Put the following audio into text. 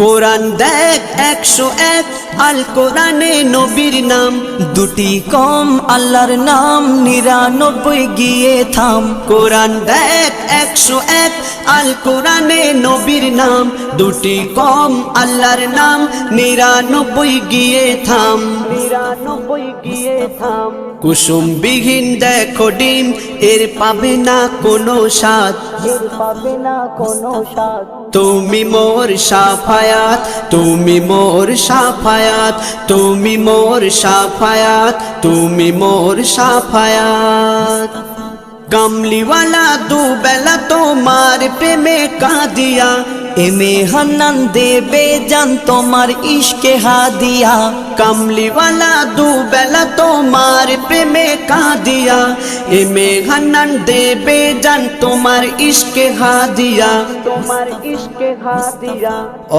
কোরআন দেখ 101 আল কোরআনে নবীর নাম, দুটি কম আল্লাহর নাম 99 গিয়ে থাম। কোরআন দেখ 101 আল কোরআনে নবীর নাম, দুটি কম আল্লাহর নাম 99 গিয়ে থাম। 99 গিয়ে থাম। কুসুম বিহীন দেখো ডিম, এর পাবে না কোনো স্বাদ, এর পাবে না কোনো স্বাদ। তুমি মোর শাফায়াত, তুমি মোর শাফায়াত, তুমি মোর শাফায়াত, তুমি মোর শাফায়াত। কামলিওয়ালা দুবেলা তোমার প্রেমে কাঁদিয়া, এমে হান্নান দেবে জান তোমার ইশকে হাদিয়া। কামলিওয়ালা দুবেলা তোমার প্রেমে কাঁদিয়া, এমে হান্নান দেবে জান তোমার ইশকে হাদিয়া, তোমার ইশকে হাদিয়া।